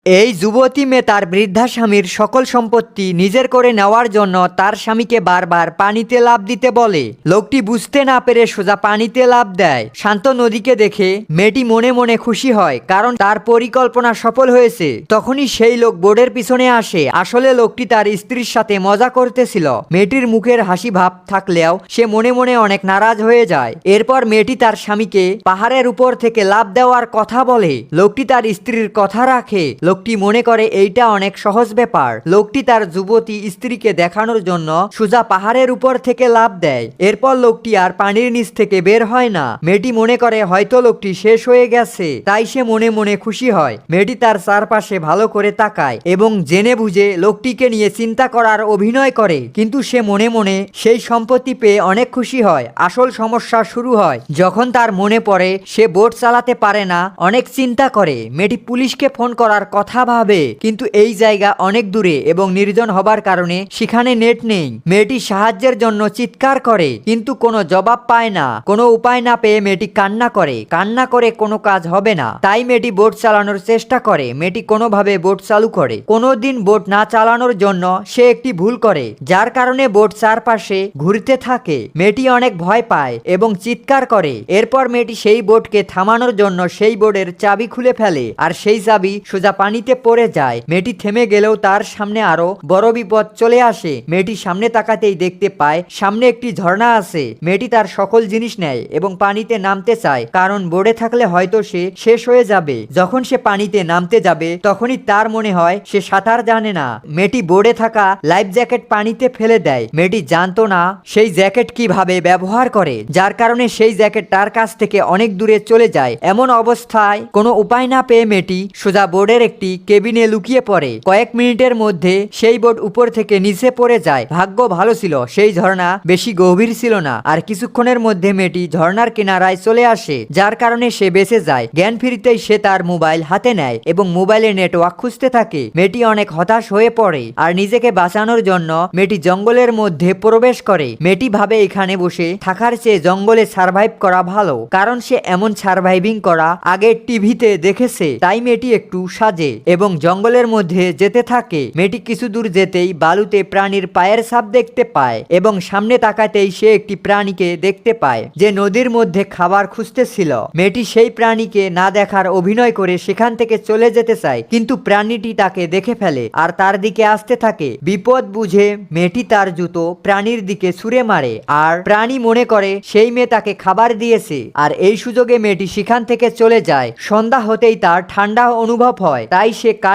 এই যুবতী মেয়ে তার বৃদ্ধা স্বামীর সকল সম্পত্তি নিজের করে নেওয়ার জন্য তার স্বামীকে বারবার পানিতে লাফ দিতে বলে। লোকটি বুঝতে না পেরে সোজা পানিতে লাফ দেয়। শান্ত নদীকে দেখে মেয়েটি মনে মনে খুশি হয়, কারণ তার পরিকল্পনা সফল হয়েছে। তখনই সেই লোক বোর্ডের পিছনে আসে। আসলে লোকটি তার স্ত্রীর সাথে মজা করতেছিল। মেয়েটির মুখের হাসি ভাব থাকলেও সে মনে মনে অনেক নারাজ হয়ে যায়। এরপর মেয়েটি তার স্বামীকে পাহাড়ের উপর থেকে লাফ দেওয়ার কথা বলে। লোকটি তার স্ত্রীর কথা রাখে। লোকটি মনে করে এইটা অনেক সহজ ব্যাপার। লোকটি তার যুবতী স্ত্রীকে দেখানোর জন্য সোজা পাহাড়ের উপর থেকে লাফ দেয়। এরপর লোকটি আর পানির নিচ থেকে বের হয় না। মেয়েটি মনে করে হয়তো লোকটি শেষ হয়ে গেছে, তাই সে মনে মনে খুশি হয়। মেয়েটি তার চারপাশে ভালো করে তাকায় এবং জেনে বুঝে লোকটিকে নিয়ে চিন্তা করার অভিনয় করে, কিন্তু সে মনে মনে সেই সম্পত্তি পেয়ে অনেক খুশি হয়। আসল সমস্যা শুরু হয় যখন তার মনে পড়ে সে বোট চালাতে পারে না। অনেক চিন্তা করে। মেয়েটি পুলিশকে ফোন করার কথা ভাবে, কিন্তু এই জায়গা অনেক দূরে এবং নির্জন হবার কারণে সেখানে নেট নেই। মেয়েটি সাহায্যের জন্য চিৎকার করে, কিন্তু কোনো জবাব পায় না। কোনো উপায় না পেয়ে মেয়েটি কান্না করে কোনো কাজ হবে না, তাই মেয়েটি বোট চালানোর চেষ্টা করে। মেয়েটি কোনোভাবে বোট চালু করে। কোনোদিন বোট না চালানোর জন্য সে একটি ভুল করে, যার কারণে বোট চারপাশে ঘুরতে থাকে। মেয়েটি অনেক ভয় পায় এবং চিৎকার করে। এরপর মেয়েটি সেই বোটকে থামানোর জন্য সেই বোর্ডের চাবি খুলে ফেলে, আর সেই চাবি সোজা পানিতে পড়ে যায়। মেয়েটি থেমে গেলেও তার সামনে আরো বড় বিপদ চলে আসে। মেয়েটি সামনে তাকাতেই দেখতে পায় সামনে একটি ঝর্ণা আছে। মেয়েটি তার সকল জিনিস নেয় এবং পানিতে নামতে চায়, কারণ বোর্ডে থাকলে হয়তো সে শেষ হয়ে যাবে। যখন সে পানিতে নামতে যাবে তখনই তার মনে হয় সে সাঁতার জানে না। মেয়েটি বোর্ডে থাকা লাইফ জ্যাকেট পানিতে ফেলে দেয়। মেয়েটি জানতো না সেই জ্যাকেট কিভাবে ব্যবহার করে, যার কারণে সেই জ্যাকেট তার কাছ থেকে অনেক দূরে চলে যায়। এমন অবস্থায় কোনো উপায় না পেয়ে মেয়েটি সোজা বোর্ডের একটি কেবিনে লুকিয়ে পড়ে। কয়েক মিনিটের মধ্যে সেই বোর্ড উপর থেকে নিচে পড়ে যায়। ভাগ্য ভালো ছিল, সেই ঝর্ণা বেশি গভীর ছিল না, আর কিছুক্ষণের মধ্যে মেয়েটি ঝর্ণার কিনারায় চলে আসে, যার কারণে সে বেঁচে যায়। জ্ঞান ফিরতেই সে তার মোবাইল হাতে নেয় এবং মোবাইলে নেটওয়ার্ক খুঁজতে থাকে। মেয়েটি অনেক হতাশ হয়ে পড়ে, আর নিজেকে বাঁচানোর জন্য মেয়েটি জঙ্গলের মধ্যে প্রবেশ করে। মেয়েটি ভাবে এখানে বসে থাকার চেয়ে জঙ্গলে সার্ভাইভ করা ভালো, কারণ সে এমন সার্ভাইভিং করা আগে টিভিতে দেখেছে। তাই মেয়েটি একটু সাজে এবং জঙ্গলের মধ্যে যেতে থাকে। মেয়েটি কিছু দূর যেতেই বালুতে প্রাণীর পায়ের ছাপ দেখতে পায় এবং সামনে তাকাতেই সে একটি প্রাণীকে দেখতে পায় যে নদীর মধ্যে খাবার খুঁজতেছিল। মেয়েটি সেই প্রাণীকে না দেখার অভিনয় করে সেখান থেকে চলে যেতে চায়, কিন্তু প্রাণীটি তাকে দেখে ফেলে আর তার দিকে আসতে থাকে। বিপদ বুঝে মেয়েটি তার জুতো প্রাণীর দিকে ছুঁড়ে মারে, আর প্রাণী মনে করে সেই মেয়ে তাকে খাবার দিয়েছে, আর এই সুযোগে মেয়েটি সেখান থেকে চলে যায়। সন্ধ্যা হতেই তার ঠান্ডা অনুভব হয়, তাই সে